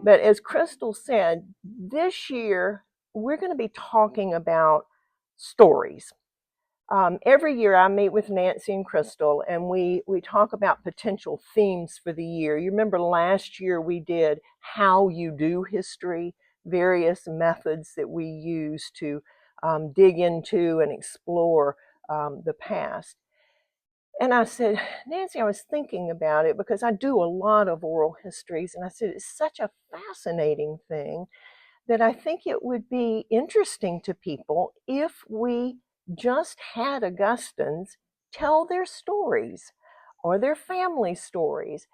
But as Crystal said, this year we're going to be talking about stories. Every year I meet with Nancy and Crystal, and we talk about potential themes for the year. You remember last year we did how you do history, various methods that we use to dig into and explore the past. And I said, Nancy, I was thinking about it because I do a lot of oral histories, and I said, it's such a fascinating thing that I think it would be interesting to people if we just had Augustans tell their stories or their family stories.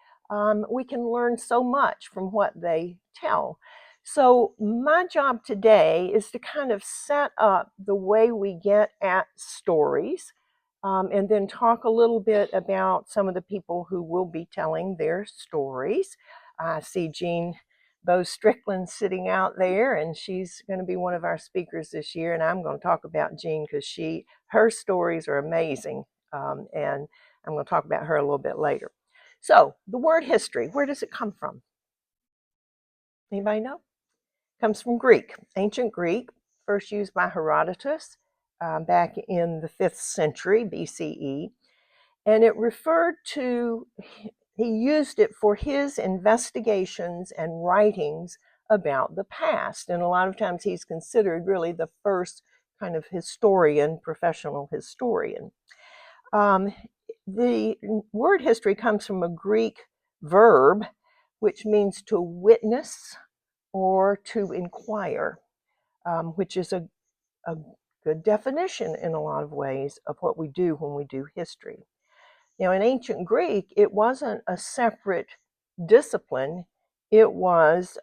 We can learn so much from what they tell. So my job today is to kind of set up the way we get at stories, and then talk a little bit about some of the people who will be telling their stories. I see Jean Bo Strickland sitting out there, and she's going to be one of our speakers this year. And I'm going to talk about Jean because her stories are amazing, and I'm going to talk about her a little bit later. So the word history, where does it come from? Anybody know? It comes from Greek, ancient Greek, first used by Herodotus back in the 5th century BCE, and it referred to. He used it for his investigations and writings about the past. And a lot of times he's considered really the first kind of historian, professional historian. The word history comes from a Greek verb, which means to witness or to inquire, which is a good definition in a lot of ways of what we do when we do history. Now, in ancient Greek, it wasn't a separate discipline. It was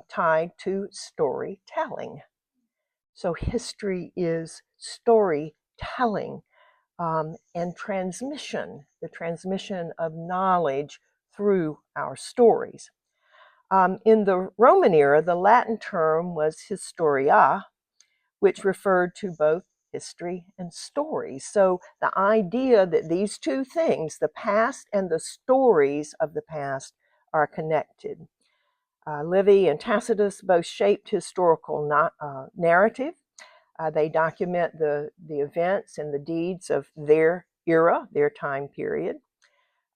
tied to storytelling. So history is storytelling and transmission, the transmission of knowledge through our stories. In the Roman era, the Latin term was historia, which referred to both history and stories. So the idea that these two things, the past and the stories of the past, are connected. Livy and Tacitus both shaped historical narrative. They document the events and the deeds of their era, their time period.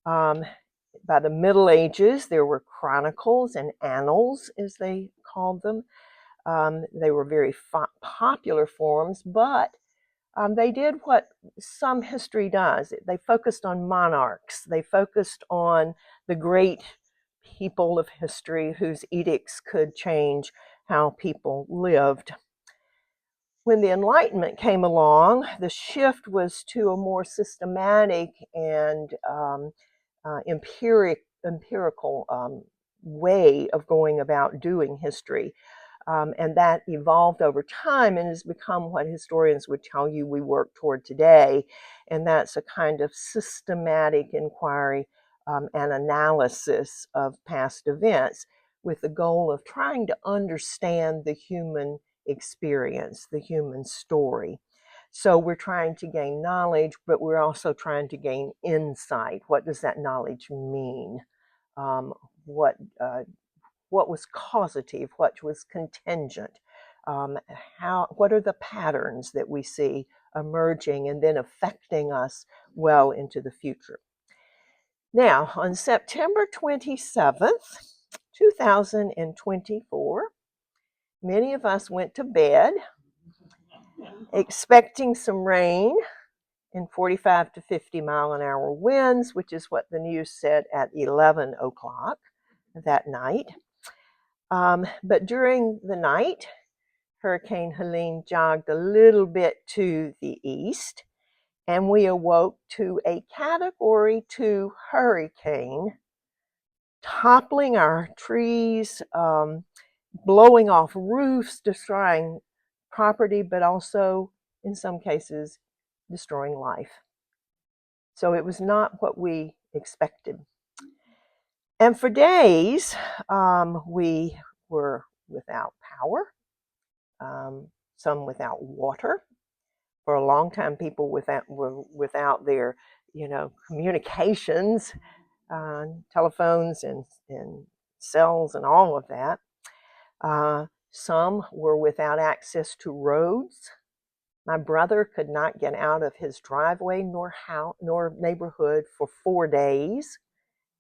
By the Middle Ages, there were chronicles and annals, as they called them. They were very popular forms, but they did what some history does. They focused on monarchs. They focused on the great people of history whose edicts could change how people lived. When the Enlightenment came along, the shift was to a more systematic and empirical way of going about doing history. And that evolved over time and has become what historians would tell you we work toward today. And that's a kind of systematic inquiry and analysis of past events with the goal of trying to understand the human experience, the human story. So we're trying to gain knowledge, but we're also trying to gain insight. What does that knowledge mean? What was causative? What was contingent? What are the patterns that we see emerging and then affecting us well into the future? Now, on September 27th, 2024, many of us went to bed expecting some rain and 45 to 50 mile an hour winds, which is what the news said at 11 o'clock that night. But during the night, Hurricane Helene jogged a little bit to the east, and we awoke to a Category 2 hurricane toppling our trees, blowing off roofs, destroying property, but also, in some cases, destroying life. So it was not what we expected. And for days, we were without power, some without water. For a long time, people were without their, communications, telephones and cells and all of that. Some were without access to roads. My brother could not get out of his driveway nor neighborhood for 4 days,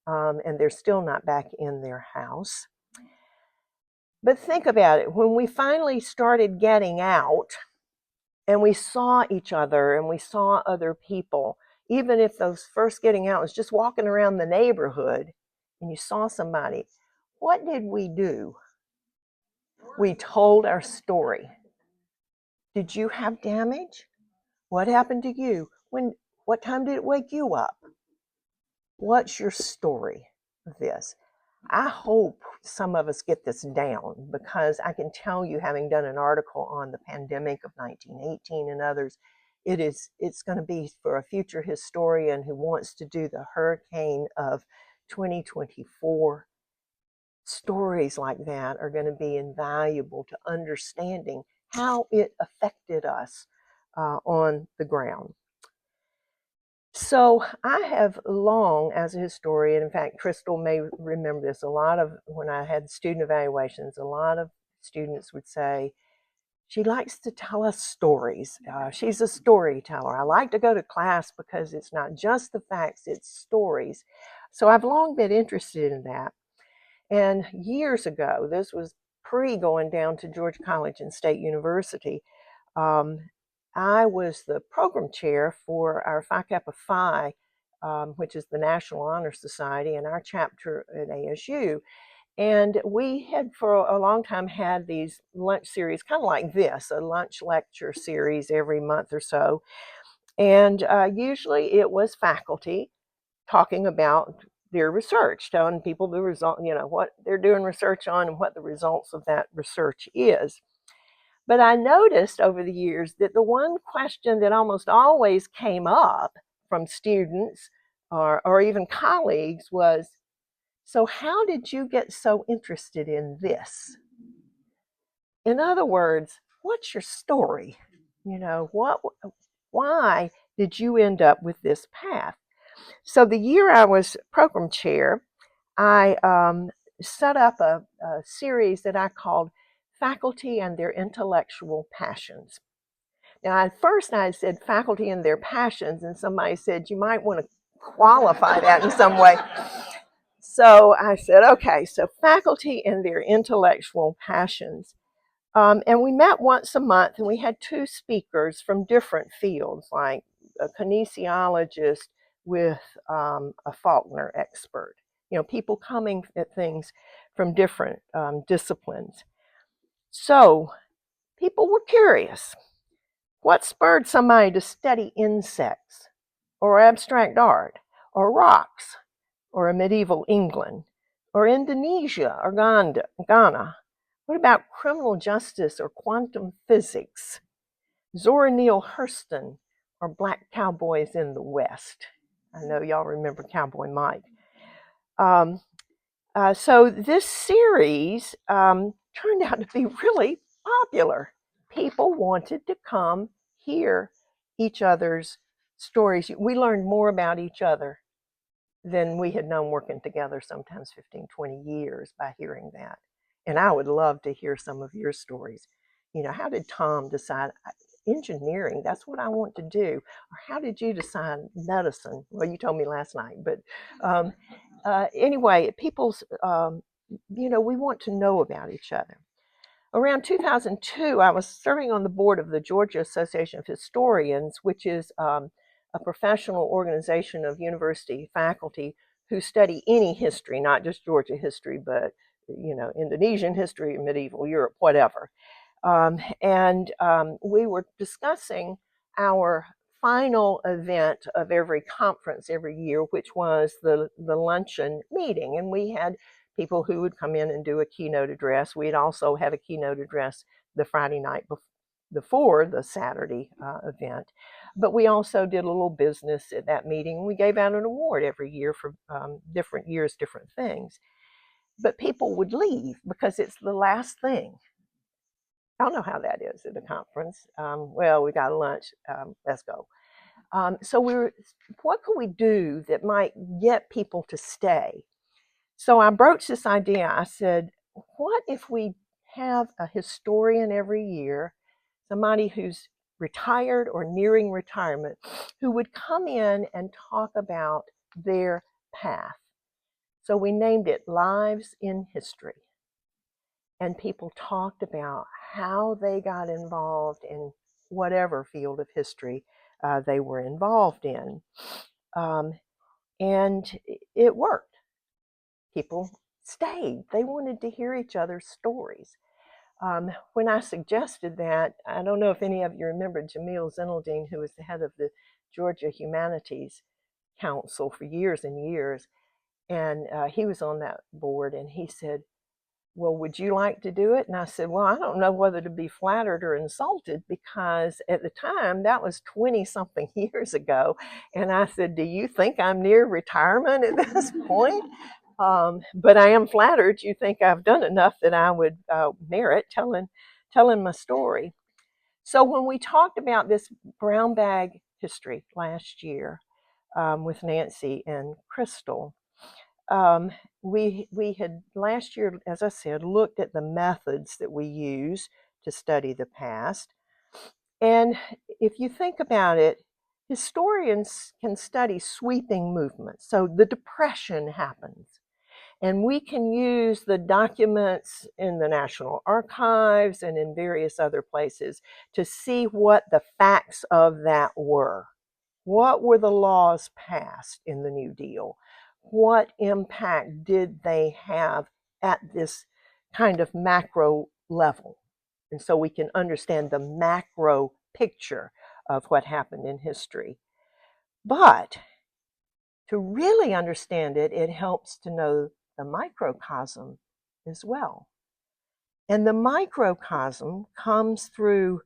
and they're still not back in their house. But think about it. When we finally started getting out and we saw each other and we saw other people, even if those first getting out was just walking around the neighborhood and you saw somebody, what did we do? We told our story. Did you have damage? What happened to you? What time did it wake you up? What's your story of this? I hope some of us get this down, because I can tell you, having done an article on the pandemic of 1918 and others, it's going to be for a future historian who wants to do the hurricane of 2024. Stories like that are going to be invaluable to understanding how it affected us on the ground. So I have long, as a historian, in fact, Crystal may remember this, when I had student evaluations, a lot of students would say, she likes to tell us stories. She's a storyteller. I like to go to class because it's not just the facts, it's stories. So I've long been interested in that. And years ago, this was pre going down to Georgia College and State University, I was the program chair for our Phi Kappa Phi, which is the National Honor Society, and our chapter at ASU. And we had for a long time had these lunch series, kind of like this, a lunch lecture series every month or so. And usually it was faculty talking about their research, telling people the result, what they're doing research on and what the results of that research is. But I noticed over the years that the one question that almost always came up from students or even colleagues was, so how did you get so interested in this? In other words, what's your story? Why did you end up with this path? So the year I was program chair, I set up a series that I called Faculty and Their Intellectual Passions. Now, at first I said faculty and their passions, and somebody said, you might want to qualify that in some way. So I said, okay, so faculty and their intellectual passions. And we met once a month, and we had 2 speakers from different fields, like a kinesiologist with a Faulkner expert. People coming at things from different disciplines. So people were curious. What spurred somebody to study insects, or abstract art, or rocks, or medieval England, or Indonesia, or Ghana? What about criminal justice or quantum physics? Zora Neale Hurston, or Black Cowboys in the West? I know y'all remember Cowboy Mike. So this series turned out to be really popular. People wanted to come hear each other's stories. We learned more about each other than we had known working together, sometimes 15, 20 years, by hearing that. And I would love to hear some of your stories. How did Tom decide engineering? That's what I want to do. Or how did you decide medicine? Well, you told me last night, but anyway, we want to know about each other. Around 2002, I was serving on the board of the Georgia Association of Historians, which is a professional organization of university faculty who study any history, not just Georgia history, but Indonesian history, medieval Europe, whatever. We were discussing our final event of every conference every year, which was the luncheon meeting. And we had people who would come in and do a keynote address. We'd also had a keynote address the Friday night before the Saturday event. But we also did a little business at that meeting. We gave out an award every year for different years, different things. But people would leave because it's the last thing. I don't know how that is at a conference. Well, we got lunch. Let's go. So what could we do that might get people to stay? So I broached this idea. I said, what if we have a historian every year, somebody who's retired or nearing retirement, who would come in and talk about their path. So we named it Lives in History. And people talked about how they got involved in whatever field of history they were involved in. Um, and it worked. People stayed. They wanted to hear each other's stories. When I suggested that, I don't know if any of you remember Jamil Zinaldine, who was the head of the Georgia Humanities Council for years and years, and he was on that board, and he said, well, would you like to do it? And I said, well, I don't know whether to be flattered or insulted, because at the time, that was 20 something years ago. And I said, do you think I'm near retirement at this point? But I am flattered you think I've done enough that I would merit telling my story. So when we talked about this brown bag history last year with Nancy and Crystal, we had last year, as I said, looked at the methods that we use to study the past. And if you think about it, historians can study sweeping movements. So the Depression happens, and we can use the documents in the National Archives and in various other places to see what the facts of that were. What were the laws passed in the New Deal? What impact did they have at this kind of macro level? And so we can understand the macro picture of what happened in history. But to really understand it, it helps to know the microcosm as well. And the microcosm comes through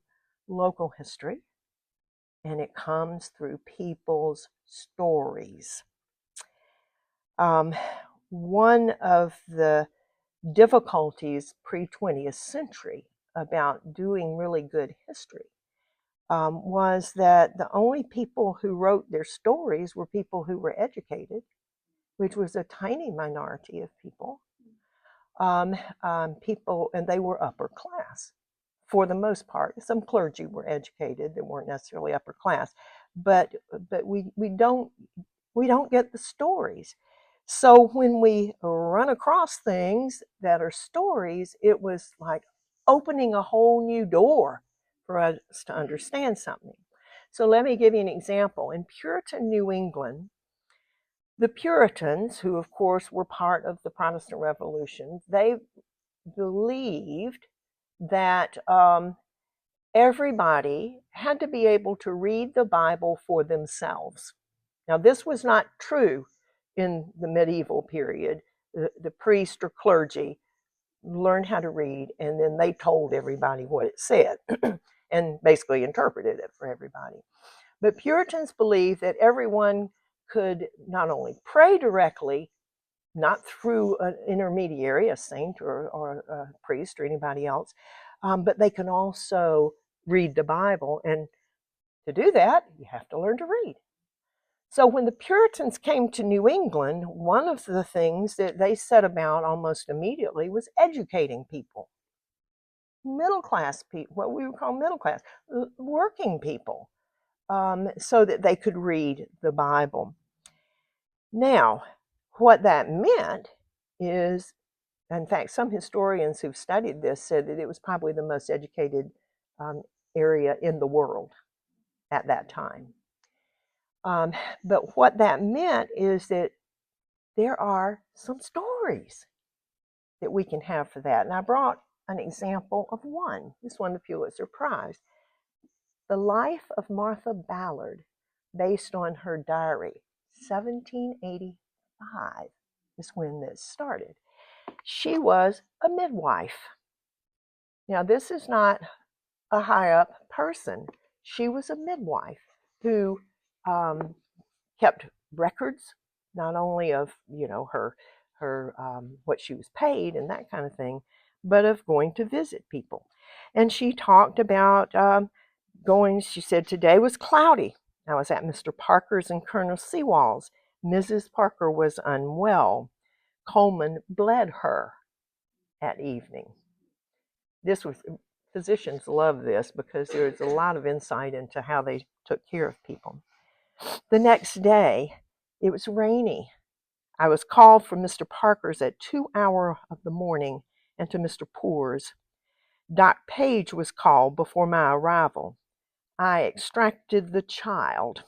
local history, and it comes through people's stories. One of the difficulties pre-20th century about doing really good history was that the only people who wrote their stories were people who were educated, which was a tiny minority of people. People, and they were upper class for the most part. Some clergy were educated that weren't necessarily upper class, but we don't get the stories. So when we run across things that are stories, it was like opening a whole new door for us to understand something. So let me give you an example. In Puritan New England, the Puritans, who of course were part of the Protestant Revolution, they believed that everybody had to be able to read the Bible for themselves. Now, this was not true in the medieval period. The priest or clergy learned how to read, and then they told everybody what it said and basically interpreted it for everybody. But Puritans believed that everyone could not only pray directly, not through an intermediary, a saint or a priest or anybody else, but they can also read the Bible. And to do that, you have to learn to read. So when the Puritans came to New England, one of the things that they set about almost immediately was educating people. Middle class people, what we would call middle class, working people, so that they could read the Bible. Now, what that meant is, in fact, some historians who've studied this said that it was probably the most educated area in the world at that time. But what that meant is that there are some stories that we can have for that. And I brought an example of one. This won the Pulitzer Prize. The Life of Martha Ballard, based on her diary, 1785 is when this started. She was a midwife. Now, this is not a high up person. She was a midwife who kept records, not only of her what she was paid and that kind of thing, but of going to visit people. And she talked about going. She said today was cloudy. I was at Mr. Parker's and Colonel Sewall's. Mrs. Parker was unwell. Coleman bled her at evening. this was, physicians love this because there's a lot of insight into how they took care of people. The next day, it was rainy. I was called from Mr. Parker's at 2 hours of the morning and to Mr. Poor's. Doc Page was called before my arrival. I extracted the child,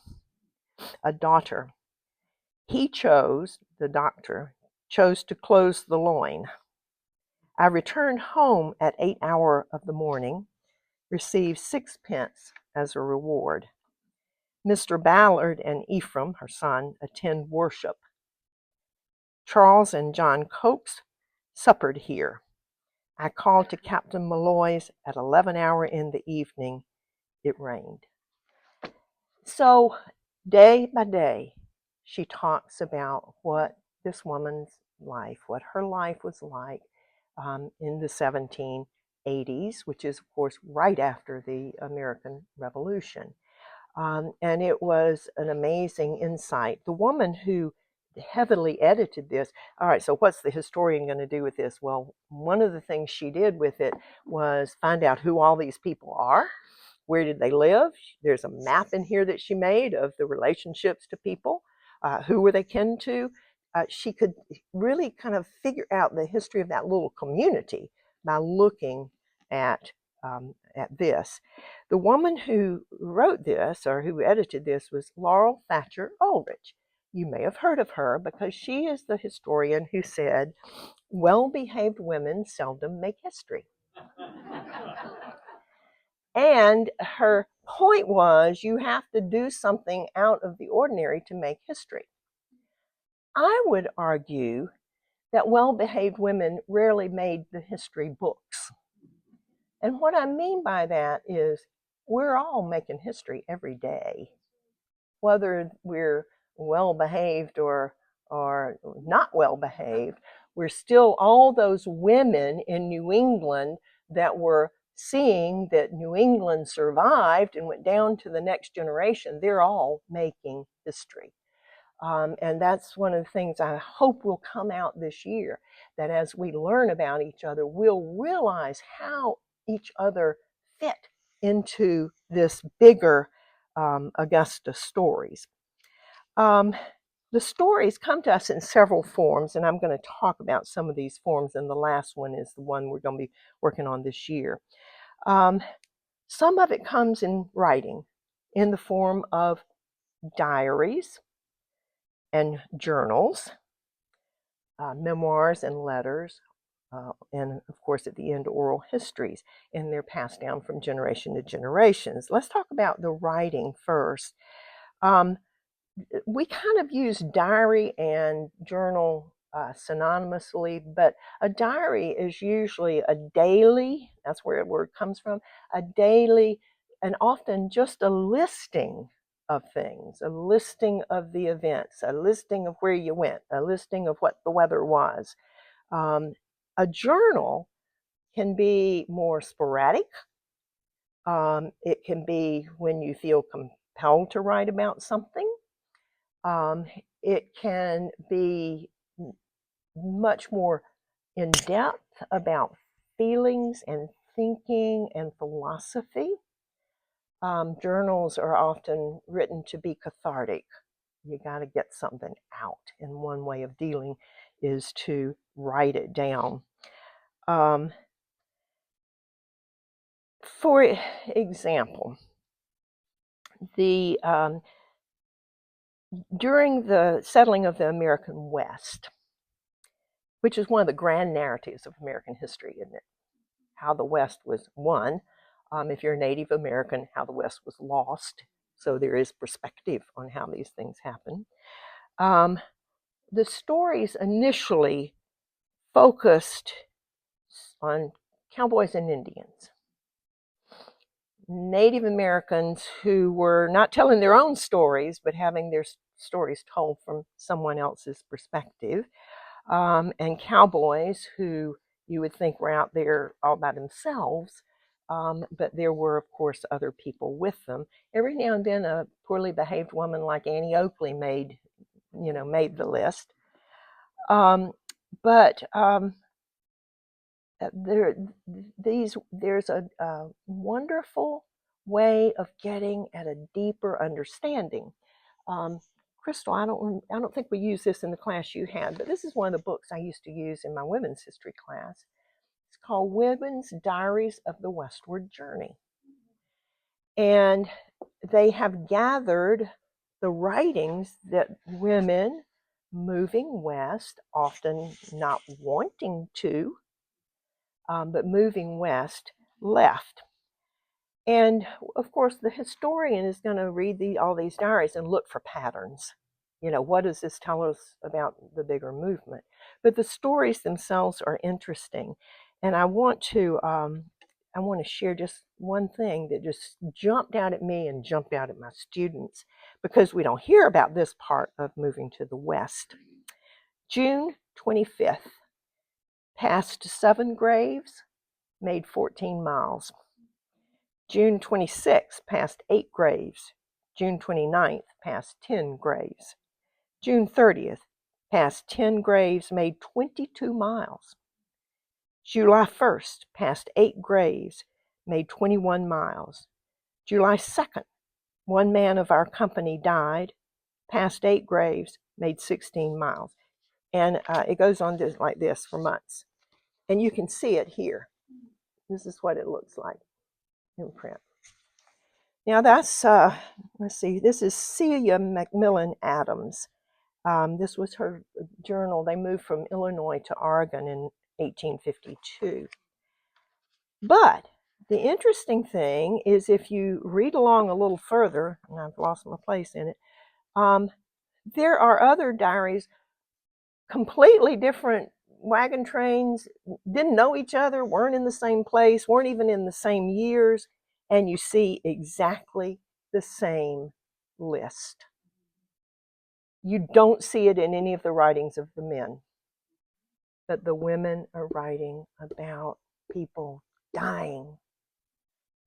a daughter. He chose, the doctor, chose to close the loin. I returned home at 8 hours of the morning, received 6 pence as a reward. Mr. Ballard and Ephraim, her son, attend worship. Charles and John Cokes suppered here. I called to Captain Malloy's at 11 hours in the evening. It rained. So day by day, she talks about what this woman's life, what her life was like in the 1780s, which is, of course, right after the American Revolution. And it was an amazing insight. The woman who heavily edited this, all right, so what's the historian going to do with this? Well, one of the things she did with it was find out who all these people are. Where did they live? There's a map in here that she made of the relationships to people. Who were they kin to? She could really kind of figure out the history of that little community by looking at this. The woman who wrote this or who edited this was Laurel Thatcher Ulrich. You may have heard of her because she is the historian who said, well-behaved women seldom make history. And her point was you have to do something out of the ordinary to make history. I would argue that well-behaved women rarely made the history books. And what I mean by that is we're all making history every day, whether we're well-behaved or not well-behaved. We're still all those women in New England that were seeing that New England survived and went down to the next generation. They're all making history. And that's one of the things I hope will come out this year, that as we learn about each other, we'll realize how each other fit into this bigger Augusta stories. The stories come to us in several forms, and I'm going to talk about some of these forms, and the last one is the one we're going to be working on this year. Some of it comes in writing in the form of diaries and journals, memoirs and letters, and of course at the end oral histories, and they're passed down from generation to generations. Let's talk about the writing first. We kind of use diary and journal synonymously, but a diary is usually a daily, that's where the word comes from, a daily, and often just a listing of things, a listing of the events, a listing of where you went, a listing of what the weather was. A journal can be more sporadic. It can be when you feel compelled to write about something. It can be much more in depth about feelings and thinking and philosophy. Journals are often written to be cathartic. You got to get something out, and one way of dealing is to write it down. For example, during the settling of the American West, which is one of the grand narratives of American history, isn't it? How the West was won. If you're a Native American, how the West was lost. So there is perspective on how these things happen. The stories initially focused on cowboys and Indians. Native Americans who were not telling their own stories, but having their stories told from someone else's perspective. And cowboys who you would think were out there all by themselves, but there were, of course, other people with them. Every now and then, a poorly behaved woman like Annie Oakley made the list. But there's a wonderful way of getting at a deeper understanding. Um, Crystal, I don't think we use this in the class you had, but this is one of the books I used to use in my women's history class. It's called Women's Diaries of the Westward Journey. And they have gathered the writings that women moving west, often not wanting to, but moving west, left. And of course, the historian is going to read all these diaries and look for patterns. You know, what does this tell us about the bigger movement? But the stories themselves are interesting, and I want to share just one thing that just jumped out at me and jumped out at my students, because we don't hear about this part of moving to the west. June 25th, passed 7 graves, made 14 miles. June 26th, passed 8 graves. June 29th, passed 10 graves. June 30th, passed 10 graves, made 22 miles. July 1st, passed 8 graves, made 21 miles. July 2nd, one man of our company died, passed 8 graves, made 16 miles. And it goes on like this for months. And you can see it here. This is what it looks like in print. Now that's, let's see, this is Celia McMillan Adams. This was her journal. They moved from Illinois to Oregon in 1852. But the interesting thing is, if you read along a little further, and I've lost my place in it, there are other diaries, completely different wagon trains, didn't know each other, weren't in the same place, weren't even in the same years, and you see exactly the same list. You don't see it in any of the writings of the men, but the women are writing about people dying.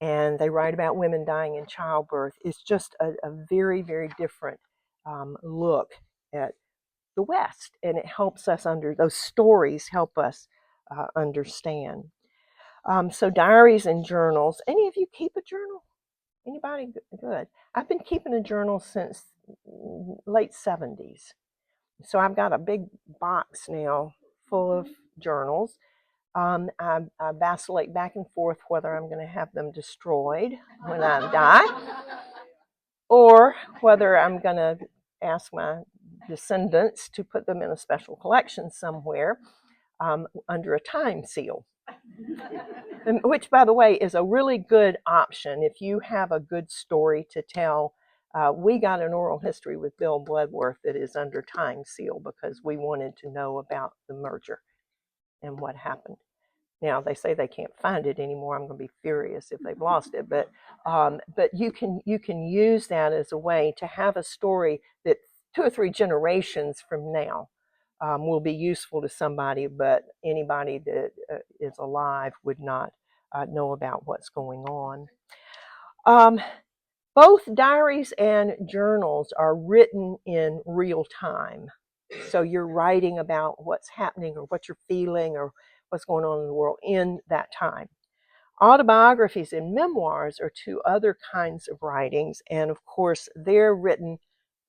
And they write about women dying in childbirth. It's just a very, very different look at the West, and it helps us those stories help us understand. So diaries and journals. Any of you keep a journal? Anybody? Good. I've been keeping a journal since late 70s. So I've got a big box now full of journals. I vacillate back and forth whether I'm going to have them destroyed when I die, or whether I'm going to ask my descendants to put them in a special collection somewhere under a time seal. Which, by the way, is a really good option if you have a good story to tell. We got an oral history with Bill Bloodworth that is under time seal because we wanted to know about the merger and what happened. Now they say they can't find it anymore. I'm going to be furious if they've lost it. But you can use that as a way to have a story that 2 or 3 generations from now will be useful to somebody, but anybody that is alive would not know about what's going on. Both diaries and journals are written in real time. So you're writing about what's happening or what you're feeling or what's going on in the world in that time. Autobiographies and memoirs are 2 other kinds of writings, and of course they're written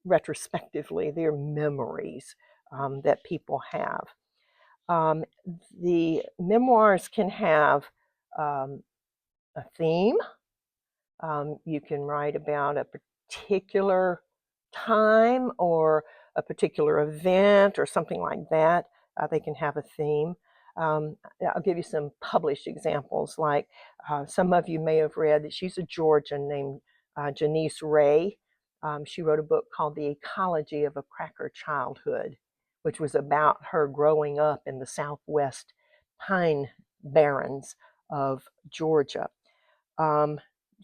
retrospectively. They're memories that people have. The memoirs can have a theme. You can write about a particular time or a particular event or something like that. They can have a theme. I'll give you some published examples. Like some of you may have read that she's a Georgian named Janice Ray. She wrote a book called The Ecology of a Cracker Childhood, which was about her growing up in the southwest pine barrens of Georgia.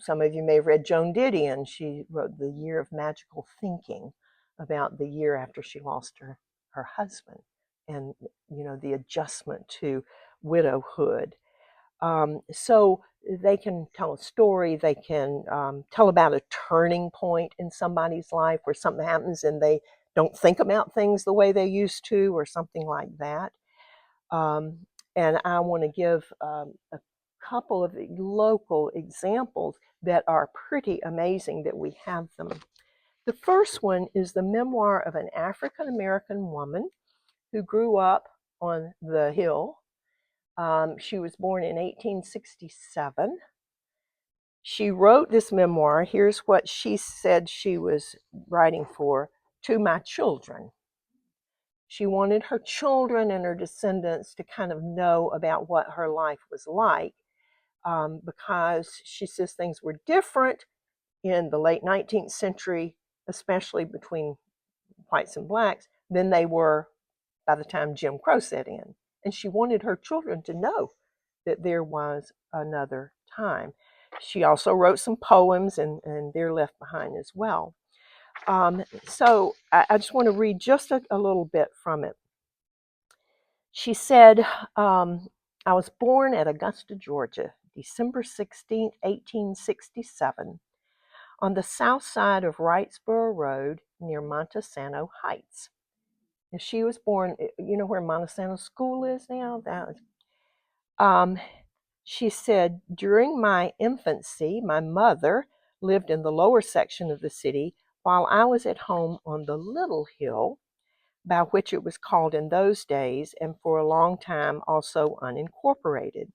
Some of you may have read Joan Didion. She wrote The Year of Magical Thinking, about the year after she lost her husband and, you know, the adjustment to widowhood. So they can tell a story. They can tell about a turning point in somebody's life where something happens and they don't think about things the way they used to, or something like that. And I want to give a couple of local examples that are pretty amazing that we have them. The first one is the memoir of an African American woman who grew up on the Hill. She was born in 1867. She wrote this memoir. Here's what she said she was writing for: to my children. She wanted her children and her descendants to kind of know about what her life was like, because she says things were different in the late 19th century, especially between whites and blacks, than they were by the time Jim Crow set in. And she wanted her children to know that there was another time. She also wrote some poems, and they're left behind as well. So I just want to read just a little bit from it. She said, I was born at Augusta, Georgia, December 16, 1867, on the south side of Wrightsboro Road near Montesano Heights. And she was born, you know where Montesano School is now? She said, during my infancy, my mother lived in the lower section of the city while I was at home on the Little Hill, by which it was called in those days, and for a long time also unincorporated.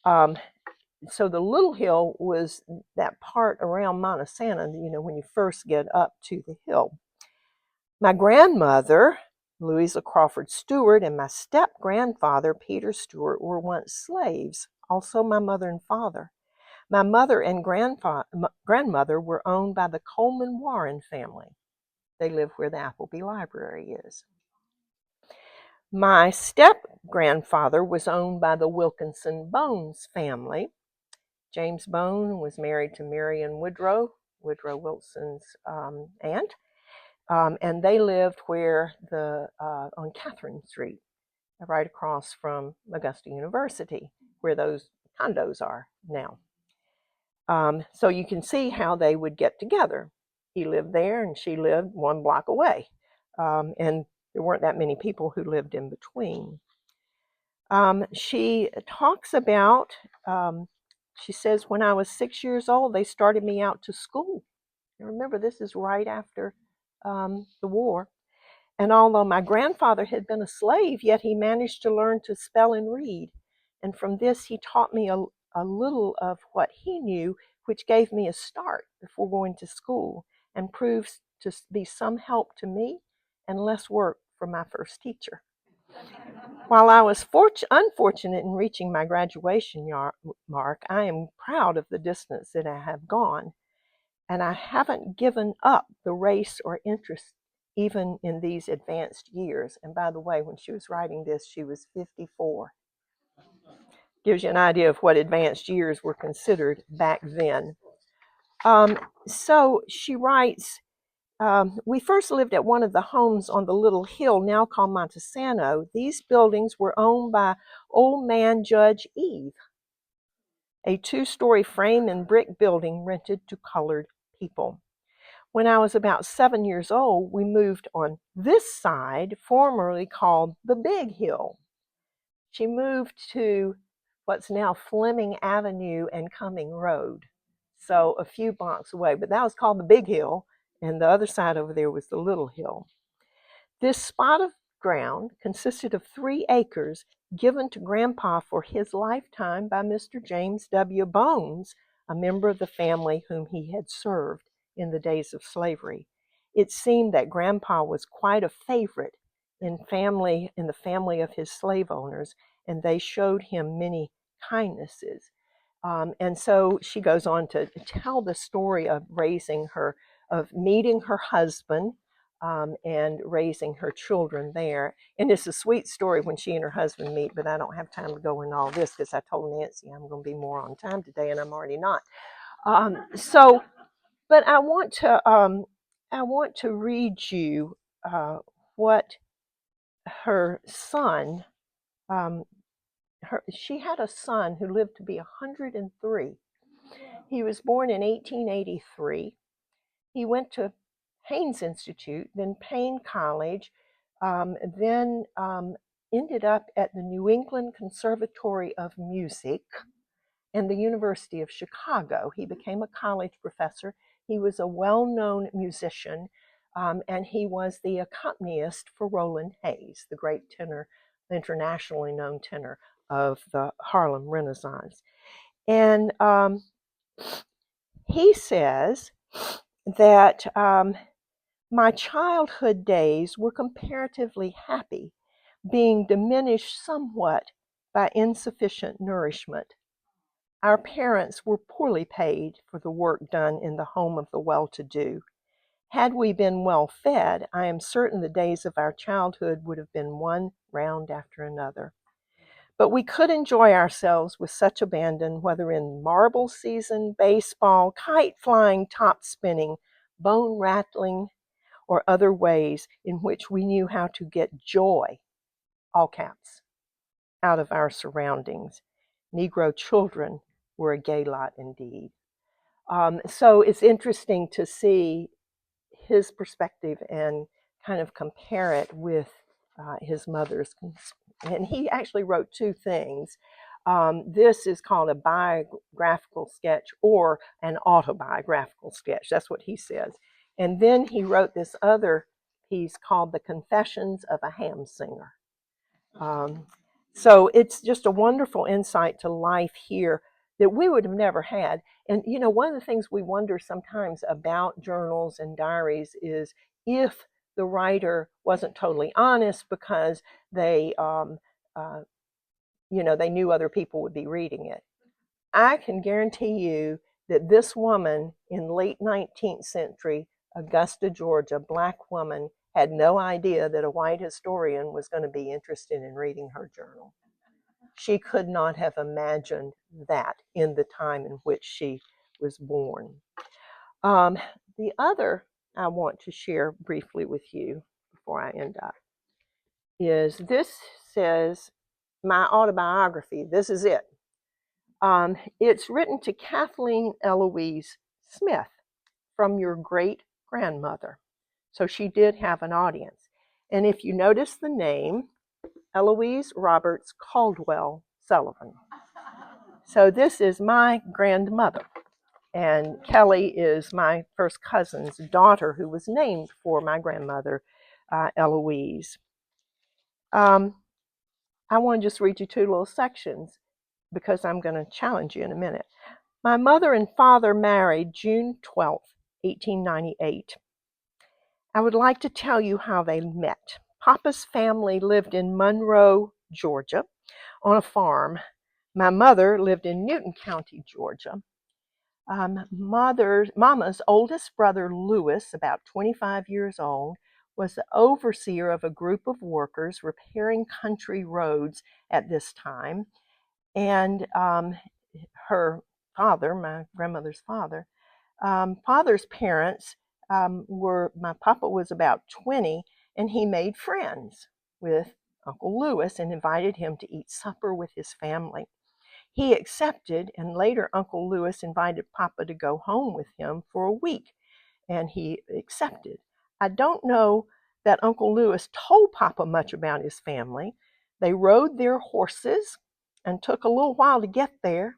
So the Little Hill was that part around Montesano, you know, when you first get up to the hill. My grandmother, Louisa Crawford Stewart, and my step-grandfather, Peter Stewart, were once slaves, also my mother and father. My mother and grandmother were owned by the Coleman Warren family. They live where the Appleby Library is. My step-grandfather was owned by the Wilkinson Bones family. James Bone was married to Marion Woodrow Wilson's aunt. And they lived where on Catherine Street, right across from Augusta University, where those condos are now. So you can see how they would get together. He lived there and she lived one block away. And there weren't that many people who lived in between. She talks about, she says, when I was 6 years old, they started me out to school. And remember, this is right after the war. And although my grandfather had been a slave, yet he managed to learn to spell and read. And from this, he taught me a little of what he knew, which gave me a start before going to school and proves to be some help to me and less work for my first teacher. While I was unfortunate in reaching my graduation mark, I am proud of the distance that I have gone. And I haven't given up the race or interest even in these advanced years. And by the way, when she was writing this, she was 54. Gives you an idea of what advanced years were considered back then. So she writes, we first lived at one of the homes on the Little Hill, now called Montesano. These buildings were owned by Old Man Judge Eve, a 2-story frame and brick building rented to colored people. When I was about 7 years old, we moved on this side, formerly called the Big Hill. She moved to what's now Fleming Avenue and Cumming Road, so a few blocks away, but that was called the Big Hill, and the other side over there was the Little Hill. This spot of ground consisted of 3 acres given to Grandpa for his lifetime by Mr. James W. Bones, a member of the family whom he had served in the days of slavery. It seemed that Grandpa was quite a favorite in the family of his slave owners, and they showed him many kindnesses. And so she goes on to tell the story of meeting her husband, and raising her children there. And it's a sweet story when she and her husband meet, but I don't have time to go into all this because I told Nancy I'm going to be more on time today, and I'm already not. But I want to read you what her son. She had a son who lived to be 103. He was born in 1883. He went to Haynes Institute, then Payne College, then ended up at the New England Conservatory of Music and the University of Chicago. He became a college professor. He was a well-known musician, and he was the accompanist for Roland Hayes, the great tenor, internationally known tenor of the Harlem Renaissance. And he says that my childhood days were comparatively happy, being diminished somewhat by insufficient nourishment. Our parents were poorly paid for the work done in the home of the well-to-do. Had we been well fed, I am certain the days of our childhood would have been one round after another. But we could enjoy ourselves with such abandon, whether in marble season, baseball, kite flying, top spinning, bone rattling, or other ways in which we knew how to get joy, all caps, out of our surroundings. Negro children were a gay lot indeed. So it's interesting to see his perspective and kind of compare it with his mother's. And he actually wrote two things. This is called a biographical sketch or an autobiographical sketch. That's what he says. And then he wrote this other piece called The Confessions of a Ham Singer. So it's just a wonderful insight to life here that we would have never had. And, you know, one of the things we wonder sometimes about journals and diaries is if the writer wasn't totally honest because they, they knew other people would be reading it. I can guarantee you that this woman in late 19th century, Augusta, Georgia, black woman, had no idea that a white historian was going to be interested in reading her journal. She could not have imagined that in the time in which she was born. The other I want to share briefly with you before I end up is this says my autobiography. This is it. It's written to Kathleen Eloise Smith from your great grandmother. So she did have an audience. And if you notice the name, Eloise Roberts Caldwell Sullivan. So this is my grandmother. And Kelly is my first cousin's daughter who was named for my grandmother, Eloise. I want to just read you two little sections because I'm going to challenge you in a minute. My mother and father married June 12th, 1898. I would like to tell you how they met. Papa's family lived in Monroe, Georgia, on a farm. My mother lived in Newton County, Georgia. Mama's oldest brother, Lewis, about 25 years old, was the overseer of a group of workers repairing country roads at this time. And her father, my grandmother's father's parents my papa was about 20, and he made friends with Uncle Lewis and invited him to eat supper with his family. He accepted, and later Uncle Lewis invited Papa to go home with him for a week, and he accepted. I don't know that Uncle Lewis told Papa much about his family. They rode their horses and took a little while to get there.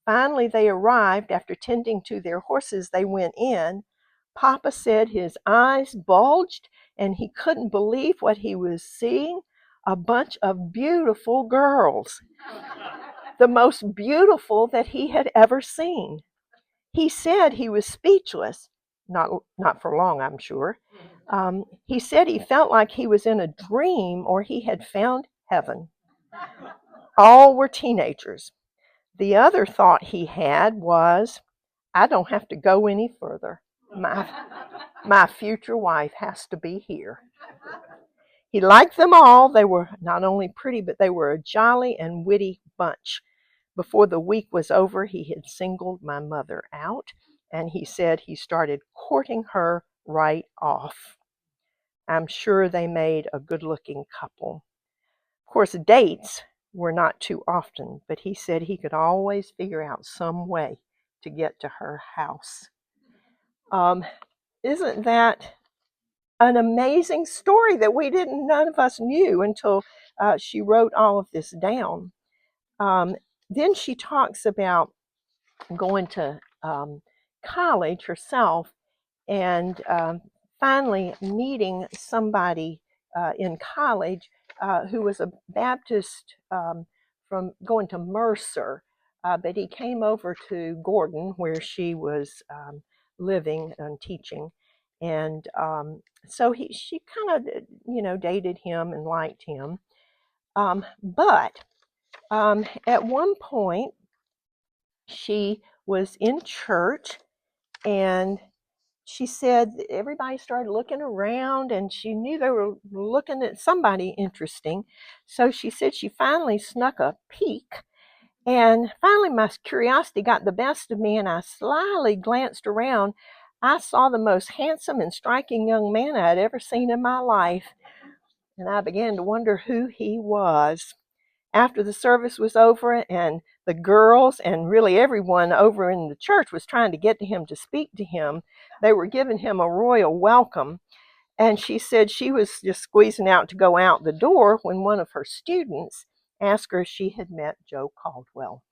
Finally, they arrived. After tending to their horses, they went in. Papa said his eyes bulged and he couldn't believe what he was seeing. A bunch of beautiful girls, the most beautiful that he had ever seen. He said he was speechless, not for long, I'm sure. He said he felt like he was in a dream or he had found heaven. All were teenagers. The other thought he had was, I don't have to go any further. My future wife has to be here. He liked them all. They were not only pretty, but they were a jolly and witty bunch. Before the week was over, he had singled my mother out, and he said he started courting her right off. I'm sure they made a good-looking couple. Of course, dates were not too often, but he said he could always figure out some way to get to her house. Isn't that an amazing story that none of us knew until she wrote all of this down. Then she talks about going to college herself and finally meeting somebody in college who was a Baptist from going to Mercer, but he came over to Gordon where she was living and teaching, and so she kind of dated him and liked him, but at one point she was in church and she said everybody started looking around and she knew they were looking at somebody interesting. So she said she finally snuck a peek. And finally, my curiosity got the best of me, and I slyly glanced around. I saw the most handsome and striking young man I had ever seen in my life, and I began to wonder who he was. After the service was over and the girls and really everyone over in the church was trying to get to him to speak to him, they were giving him a royal welcome. And she said she was just squeezing out to go out the door when one of her students asked her if she had met Joe Caldwell.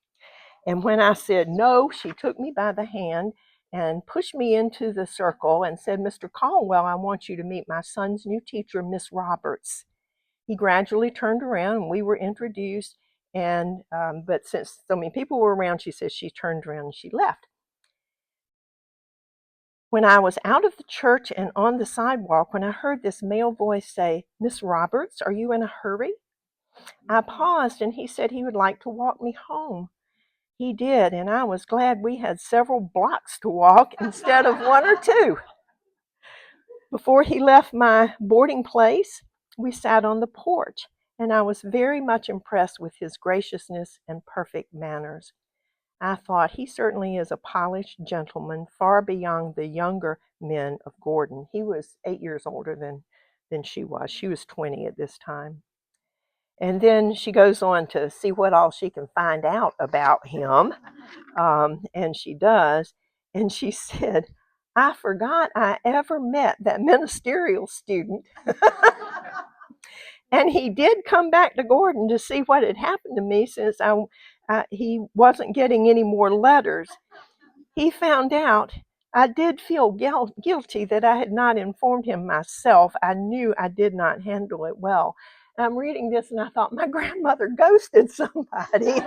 And when I said no, she took me by the hand and pushed me into the circle and said, "Mr. Caldwell, I want you to meet my son's new teacher, Miss Roberts." He gradually turned around and we were introduced. And but since so many people were around, she says she turned around and she left. When I was out of the church and on the sidewalk, when I heard this male voice say, "Miss Roberts, are you in a hurry?" I paused and he said he would like to walk me home. He did, and I was glad we had several blocks to walk instead of one or two. Before he left my boarding place, we sat on the porch, and I was very much impressed with his graciousness and perfect manners. I thought he certainly is a polished gentleman, far beyond the younger men of Gordon. He was 8 years older than she was. She was 20 at this time. And then she goes on to see what all she can find out about him, and she does. And she said, "I forgot I ever met that ministerial student." And he did come back to Gordon to see what had happened to me since he wasn't getting any more letters. He found out I did feel guilty that I had not informed him myself. I knew I did not handle it well. I'm reading this and I thought, my grandmother ghosted somebody.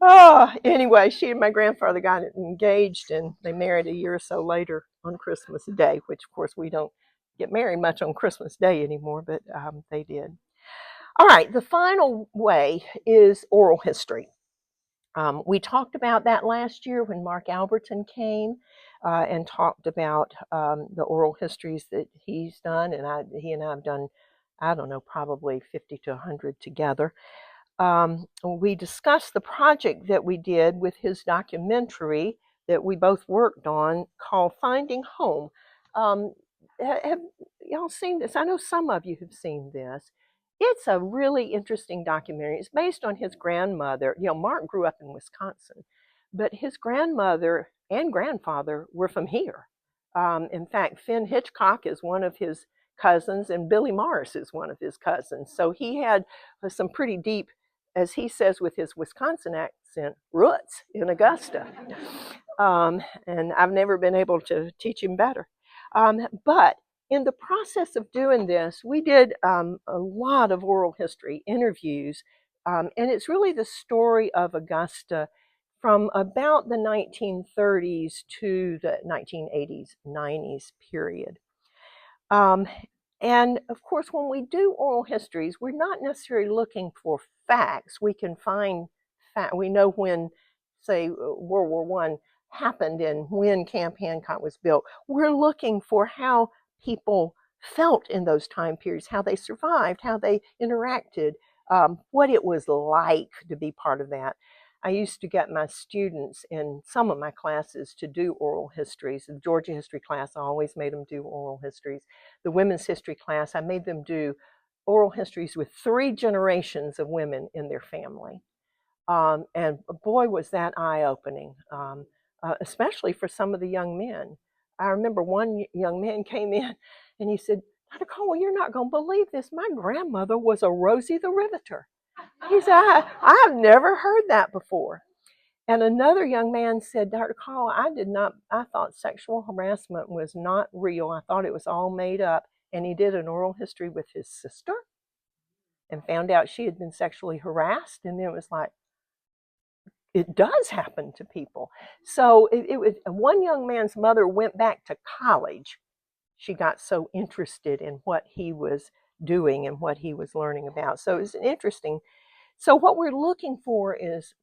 Oh, anyway, she and my grandfather got engaged and they married a year or so later on Christmas Day, which of course we don't get married much on Christmas Day anymore, but they did. All right, the final way is oral history. We talked about that last year when Mark Alberton came and talked about the oral histories that he's done, and he and I have done, I don't know, probably 50 to 100 together. We discussed the project that we did with his documentary that we both worked on called Finding Home. Um, have y'all seen this? I know some of you have seen this. It's a really interesting documentary. It's based on his grandmother. Mark grew up in Wisconsin, but his grandmother and grandfather were from here. In fact, Finn Hitchcock is one of his cousins, and Billy Morris is one of his cousins. So he had some pretty deep, as he says with his Wisconsin accent, roots in Augusta. And I've never been able to teach him better. But in the process of doing this, we did a lot of oral history interviews, and it's really the story of Augusta from about the 1930s to the 1980s, 90s period. Um, and of course, when we do oral histories, we're not necessarily looking for facts. We can find we know when, say, World War One happened and when Camp Hancock was built. We're looking for how people felt in those time periods, how they survived, how they interacted, what it was like to be part of that. I used to get my students in some of my classes to do oral histories. The Georgia history class, I always made them do oral histories. The women's history class, I made them do oral histories with 3 generations of women in their family. And boy, was that eye-opening, especially for some of the young men. I remember one young man came in and he said, Dr. Caldwell, you're not going to believe this. My grandmother was a Rosie the Riveter. He said, I've never heard that before. And another young man said, Dr. Caldwell, I thought sexual harassment was not real. I thought it was all made up. And he did an oral history with his sister and found out she had been sexually harassed. And then it was like, it does happen to people. So it was one young man's mother went back to college. She got so interested in what he was doing and what he was learning about. So it's interesting. So what we're looking for is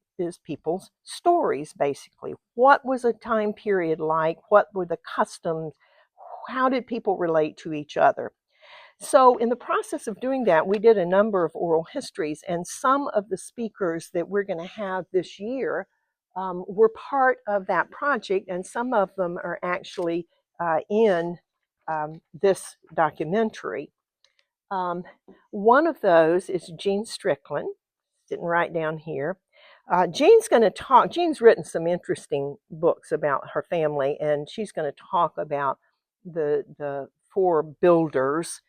people's stories, basically. What was a time period like? What were the customs? How did people relate to each other? So in the process of doing that, we did a number of oral histories, and some of the speakers that we're going to have this year were part of that project, and some of them are actually in this documentary. One of those is Jean Strickland, sitting right down here. Jean's going to talk. Jean's written some interesting books about her family, and she's going to talk about the four builders.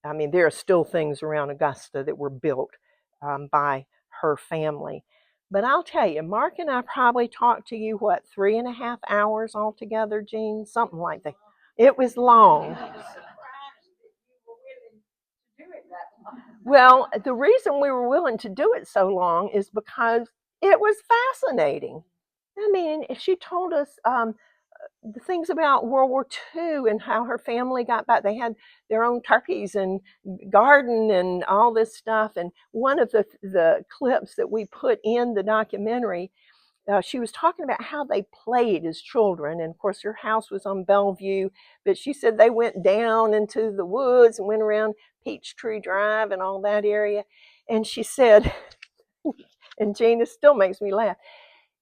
I mean, there are still things around Augusta that were built by her family. But I'll tell you, Mark and I probably talked to you, what, 3.5 hours altogether, Jean? Something like that. It was long. Well, the reason we were willing to do it so long is because it was fascinating. I mean, she told us the things about World War II and how her family got back. They had their own turkeys and garden and all this stuff. And one of the clips that we put in the documentary, she was talking about how they played as children. And of course, her house was on Bellevue, but she said they went down into the woods and went around Peachtree Drive and all that area. And she said, and Gina still makes me laugh,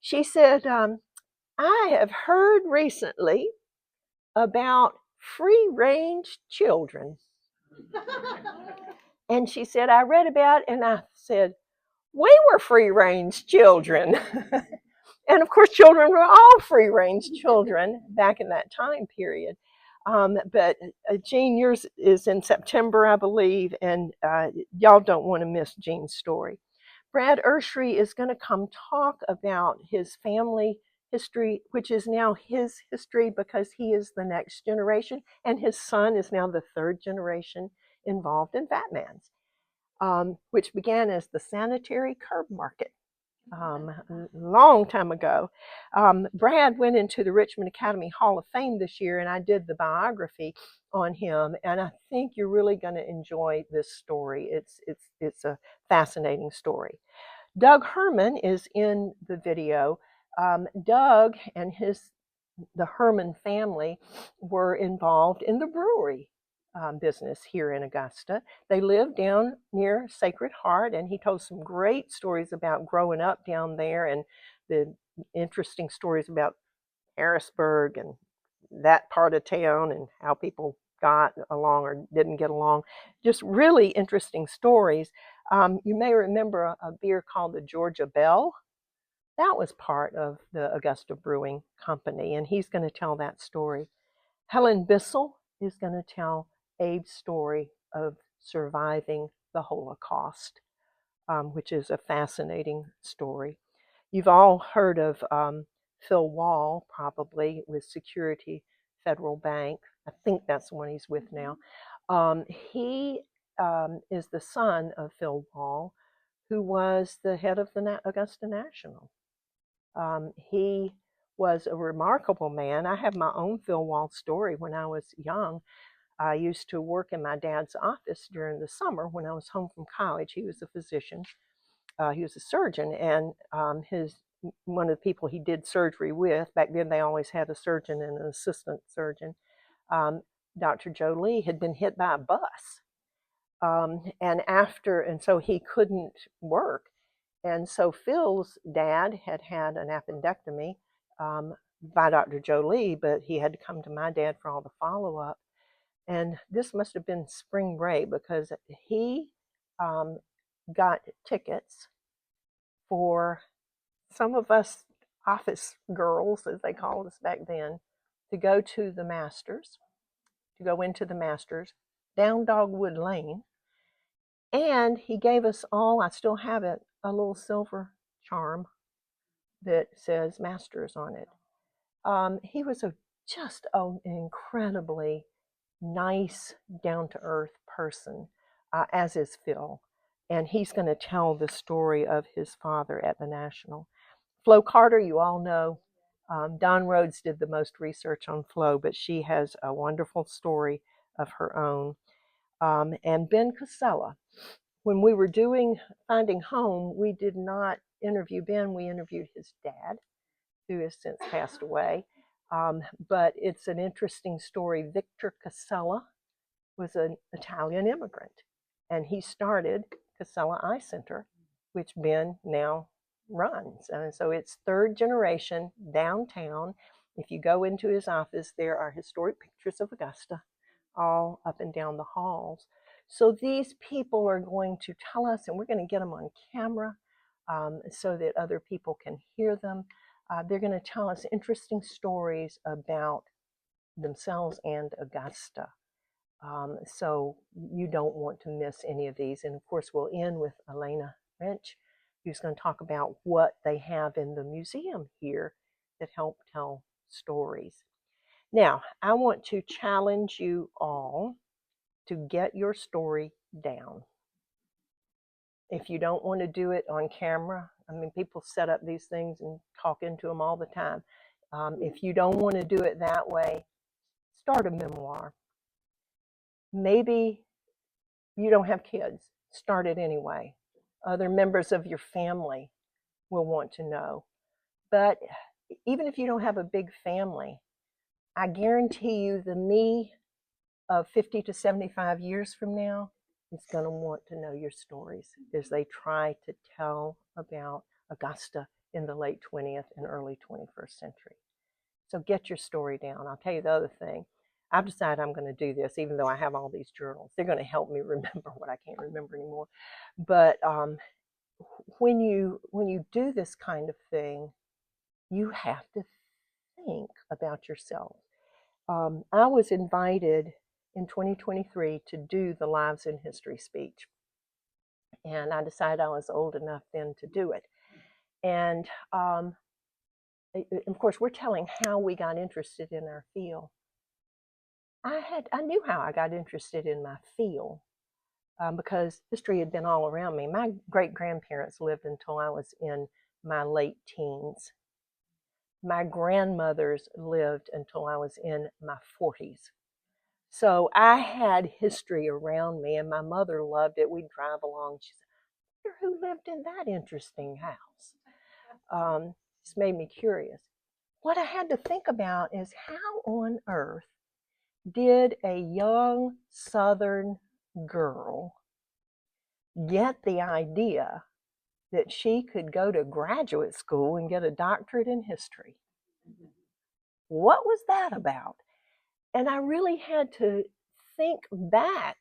she said, I have heard recently about free range children. And she said, I read about it, and I said, we were free range children. And of course, children were all free range children back in that time period. But Jean, yours is in September, I believe, and y'all don't want to miss Jean's story. Brad Urshry is going to come talk about his family history, which is now his history because he is the next generation, and his son is now the third generation involved in Batman's, which began as the sanitary curb market. Long time ago. Brad went into the Richmond Academy Hall of Fame this year, and I did the biography on him, and I think you're really going to enjoy this story. It's a fascinating story. Doug Herman is in the video. Doug and the Herman family were involved in the brewery business here in Augusta. They lived down near Sacred Heart, and he told some great stories about growing up down there and the interesting stories about Harrisburg and that part of town and how people got along or didn't get along. Just really interesting stories. You may remember a beer called the Georgia Belle. That was part of the Augusta Brewing Company, and he's going to tell that story. Helen Bissell is going to tell Abe's story of surviving the Holocaust, which is a fascinating story. You've all heard of Phil Wall, probably, with Security Federal Bank. I think that's the one he's with now. He is the son of Phil Wall, who was the head of the Augusta National. He was a remarkable man. I have my own Phil Wall story. When I was young, I used to work in my dad's office during the summer when I was home from college. He was a physician. He was a surgeon, and one of the people he did surgery with, back then they always had a surgeon and an assistant surgeon, Dr. Joe Lee, had been hit by a bus. And so he couldn't work. And so Phil's dad had had an appendectomy by Dr. Joe Lee, but he had to come to my dad for all the follow-up. And this must have been spring break because he got tickets for some of us office girls, as they called us back then, to go to the Masters, to go into the Masters down Dogwood Lane. And he gave us all, I still have it, a little silver charm that says Masters on it. He was just an incredibly nice, down-to-earth person, as is Phil. And he's going to tell the story of his father at the National. Flo Carter, you all know. Don Rhodes did the most research on Flo, but she has a wonderful story of her own. And Ben Casella. When we were doing Finding Home, we did not interview Ben, we interviewed his dad, who has since passed away. But it's an interesting story. Victor Casella was an Italian immigrant, and he started Casella Eye Center, which Ben now runs. And so it's third generation downtown. If you go into his office, there are historic pictures of Augusta all up and down the halls. So these people are going to tell us, and we're going to get them on camera so that other people can hear them. They're going to tell us interesting stories about themselves and Augusta. So you don't want to miss any of these. And of course, we'll end with Elena Wrench, who's going to talk about what they have in the museum here that help tell stories. Now, I want to challenge you all to get your story down. If you don't want to do it on camera, I mean, people set up these things and talk into them all the time. If you don't want to do it that way, start a memoir. Maybe you don't have kids, start it anyway. Other members of your family will want to know. But even if you don't have a big family, I guarantee you the me of 50 to 75 years from now is going to want to know your stories as they try to tell about Augusta in the late 20th and early 21st century. So get your story down. I'll tell you the other thing. I've decided I'm going to do this, even though I have all these journals. They're going to help me remember what I can't remember anymore. But when you do this kind of thing, you have to think about yourself. I was invited in 2023 to do the Lives in History speech. And I decided I was old enough then to do it. And of course, we're telling how we got interested in our field. I knew how I got interested in my field because history had been all around me. My great-grandparents lived until I was in my late teens. My grandmothers lived until I was in my 40s. So I had history around me, and my mother loved it. We'd drive along. She said, "Who lived in that interesting house?" It's made me curious. What I had to think about is how on earth did a young Southern girl get the idea that she could go to graduate school and get a doctorate in history? What was that about? And I really had to think back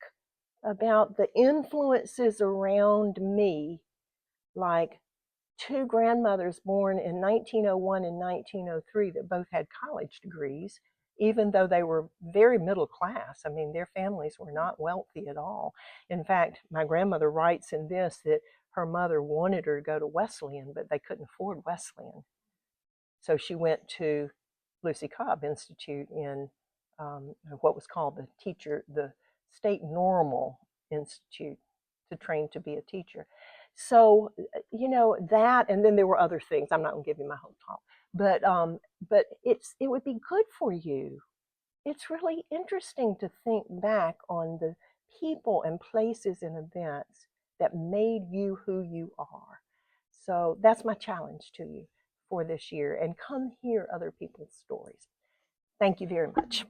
about the influences around me, like two grandmothers born in 1901 and 1903 that both had college degrees, even though they were very middle class. I mean, their families were not wealthy at all. In fact, my grandmother writes in this that her mother wanted her to go to Wesleyan, but they couldn't afford Wesleyan. So she went to Lucy Cobb Institute in what was called the State Normal Institute, to train to be a teacher. So, that, and then there were other things. I'm not going to give you my whole talk, but it would be good for you. It's really interesting to think back on the people and places and events that made you who you are. So that's my challenge to you for this year, and come hear other people's stories. Thank you very much.